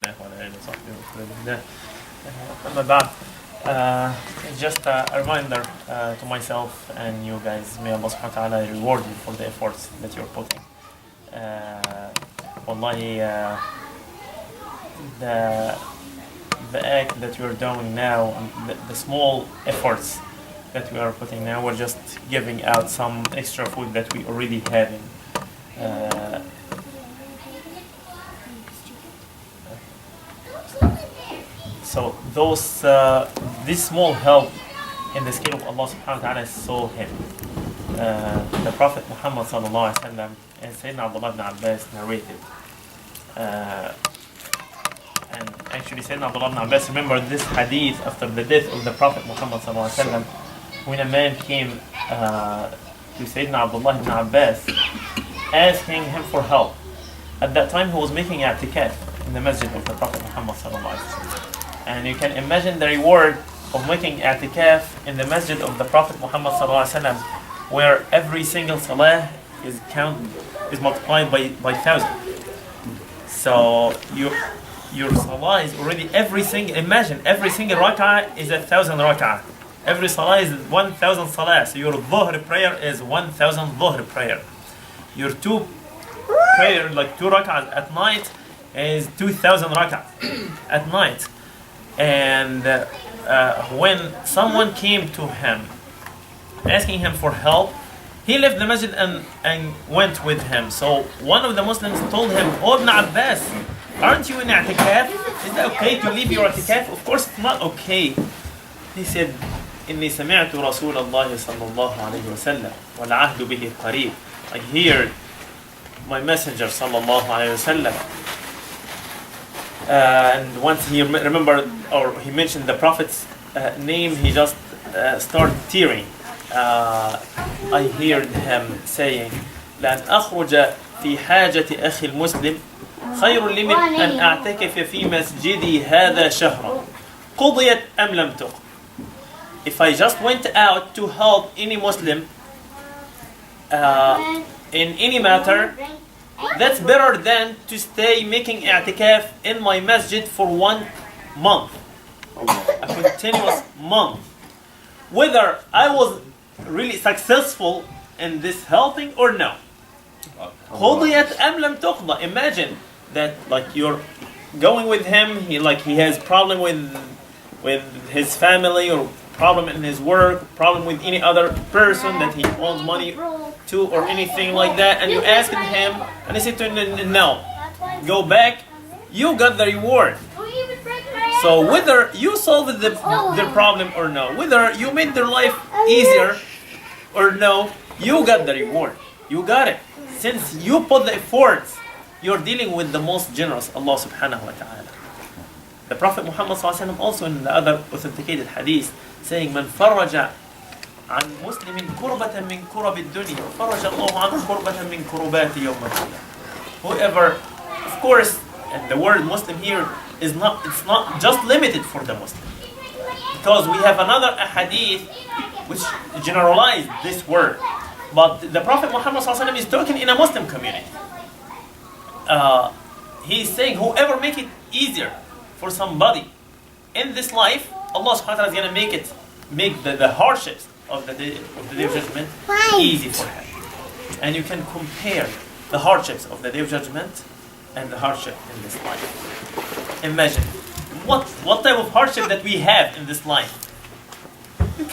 وعلى آله وصحبه وسلم. أما بعد, it's just a reminder to myself and you guys. May Allah subhanahu wa ta'ala reward you for the efforts that you're putting. Wallahi, the act that we're doing now, the small efforts that we are putting now, we're just giving out some extra food that we already having. So this small help in the scale of Allah subhanahu wa ta'ala is so heavy. The Prophet Muhammad sallallahu alaihi wasallam and Sayyidina Abdullah ibn Abbas narrated. And actually Sayyidina Abdullah ibn Abbas remembered this hadith after the death of the Prophet Muhammad sallallahu alaihi wasallam, when a man came to Sayyidina Abdullah ibn Abbas asking him for help. At that time he was making i'tikaf in the masjid of the Prophet Muhammad sallallahu alaihi wasallam. And you can imagine the reward of making i'tikaf in the masjid of the Prophet Muhammad sallallahu alaihi wasallam, where every single salah is multiplied by 1,000. So your salah is already every single rak'ah is 1,000 rak'ah. Every salah is 1,000 salah. So your dhuhr prayer is 1,000 dhuhr prayer. Your two rak'ahs at night is 2,000 rak'ahs at night. And when someone came to him asking him for help, he left the masjid and went with him. So one of the Muslims told him, "Oh Ibn Abbas, aren't you in i'tikaf? Is that okay to leave your i'tikaf?" Of course it's not okay. He said, "Inni sami'tu Rasulullah sallallahu alayhi wa sallam wal ahdu bihi qareeb." I hear my messenger sallallahu alayhi wa sallam. And once he remembered, or he mentioned the Prophet's name, he just started tearing. I heard him saying, لأن أخرج في حاجة أخي المسلم خير لي من أن أعتكف في مسجدي هذا شهرا قضيت أم لم تقض. If I just went out to help any Muslim in any matter, that's better than to stay making i'tikaf in my masjid for 1 month, a continuous month. Whether I was really successful in this helping or no. قضيت أم لم تقضى. Imagine that, like, you're going with him, he has problem with his family, or problem in his work, problem with any other person that he owes money to, or anything like that, and you ask him, and he said to him, "No, go back," you got the reward. So whether you solved their problem or no, whether you made their life easier or no, you got the reward. You got it. Since you put the efforts, you're dealing with the most generous, Allah subhanahu wa ta'ala. The Prophet Muhammad sallallahu alaihi wasallam also in the other authenticated hadith saying, "Man faraja عن مسلم كربة من كرب الدنيا فرج الله عنه كربة من كربات يوم القيامة." Whoever, of course, and the word Muslim here is not just limited for the Muslim, because we have another hadith which generalized this word, but the Prophet Muhammad ﷺ is talking in a Muslim community. He is saying whoever make it easier for somebody in this life, Allah subhanahu wa ta'ala is going to make the hardships of the day of judgment easy for him. And you can compare the hardships of the day of judgment and the hardship in this life. Imagine what type of hardship that we have in this life. You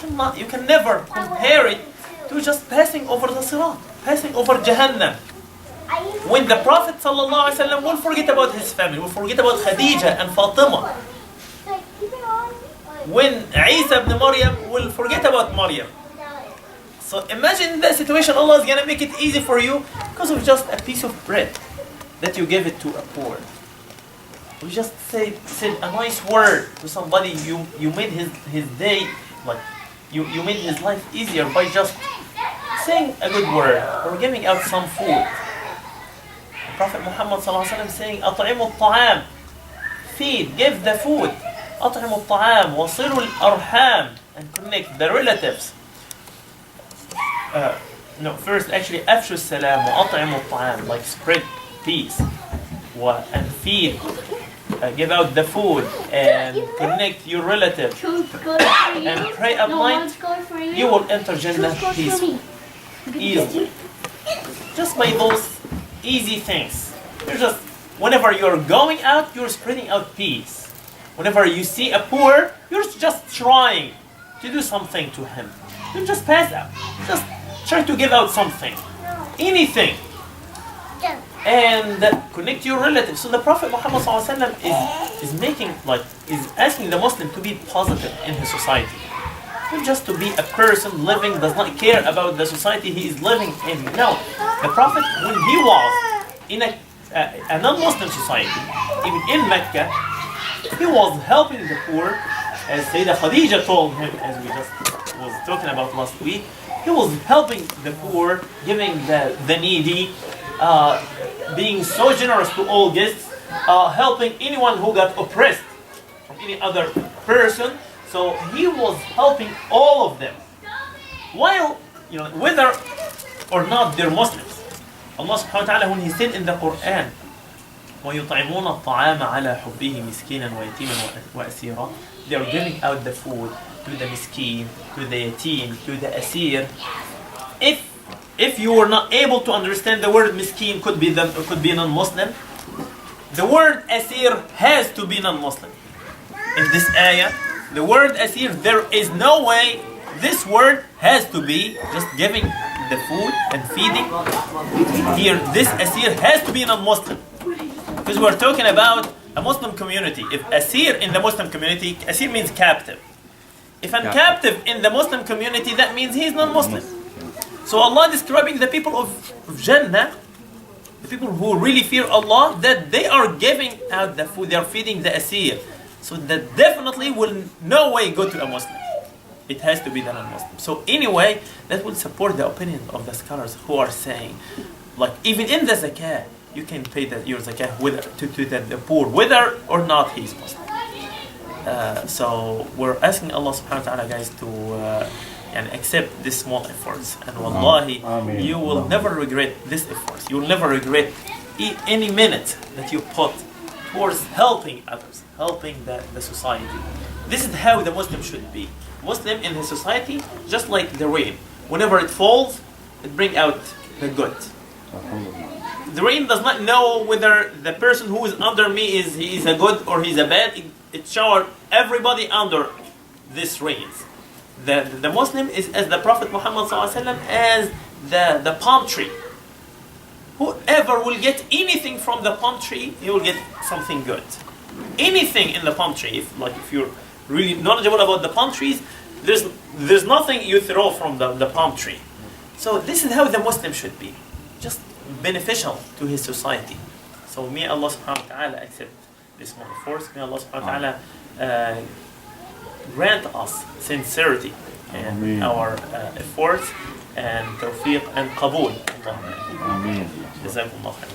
can never compare it to just passing over the sirat, passing over Jahannam. When the Prophet sallallahu alaihi wasallam will forget about his family, will forget about Khadija and Fatima. When Isa ibn Maryam will forget about Maryam. So imagine the situation. Allah is going to make it easy for you because of just a piece of bread that you gave it to a poor. You just said a nice word to somebody. You made his day, like you made his life easier by just saying a good word or giving out some food. The Prophet Muhammad sallallahu alaihi wasallam saying, "أطعموا الطعام," feed, give the food. أطعموا الطعام وصلوا الأرحام, and connect the relatives. First actually أفشوا السلام وأطعموا الطعام, like spread peace and feed give out the food and connect your relative and pray at night, you will enter Jannah peacefully, easily. Just by those easy things. Whenever you're going out, you're spreading out peace. Whenever you see a poor, you're just trying to do something to him. You just pass out. Just try to give out something. Anything. And connect your relatives. So the Prophet Muhammad is asking the Muslim to be positive in his society. Not just to be a person living, does not care about the society he is living in. No. The Prophet, when he was in a non-Muslim society, even in Mecca, he was helping the poor, as Sayyidah Khadija told him, as we just was talking about last week. He was helping the poor, giving the needy, being so generous to all guests, helping anyone who got oppressed from any other person. So he was helping all of them, while whether or not they're Muslims. Allah subhanahu wa ta'ala, when he said in the Quran, وَيُطْعِمُونَ الطَّعَامَ عَلَى حُبِّهِ مِسْكِينًا وَيَتِيمًا وَأَسِيرًا. They are giving out the food to the miskin, to the yatim, to the asir. If you were not able to understand the word miskin, could be non-Muslim. The word asir has to be non-Muslim. In this ayah, the word asir, there is no way this word has to be just giving the food and feeding. Here, this asir has to be non-Muslim. Because we're talking about a Muslim community. If asir in the Muslim community, asir means captive. If I'm captive in the Muslim community, that means he's non-Muslim. So Allah describing the people of Jannah, the people who really fear Allah, that they are giving out the food, they are feeding the asir. So that definitely will no way go to a Muslim. It has to be the non-Muslim. So anyway, that will support the opinion of the scholars who are saying, like even in the zakah, you can pay your zakah to the poor, whether or not he is Muslim. So we're asking Allah subhanahu wa ta'ala, guys, to accept these small efforts. And wallahi, you will never regret these efforts. You will never regret any minute that you put towards helping others, helping the society. This is how the Muslim should be. Muslim in his society, just like the rain. Whenever it falls, it brings out the good. The rain does not know whether the person who is under me is a good or he's a bad. It showers everybody under this rains. The Muslim is as the Prophet Muhammad ﷺ as the palm tree. Whoever will get anything from the palm tree, he will get something good. Anything in the palm tree. If you're really knowledgeable about the palm trees, there's nothing you throw from the palm tree. So this is how the Muslim should be. Just beneficial to his society. So may Allah subhanahu wa ta'ala accept this small efforts. May Allah subhanahu wa ta'ala grant us sincerity in our efforts and tawfiq and qabul. Amen. جزاكم الله خير.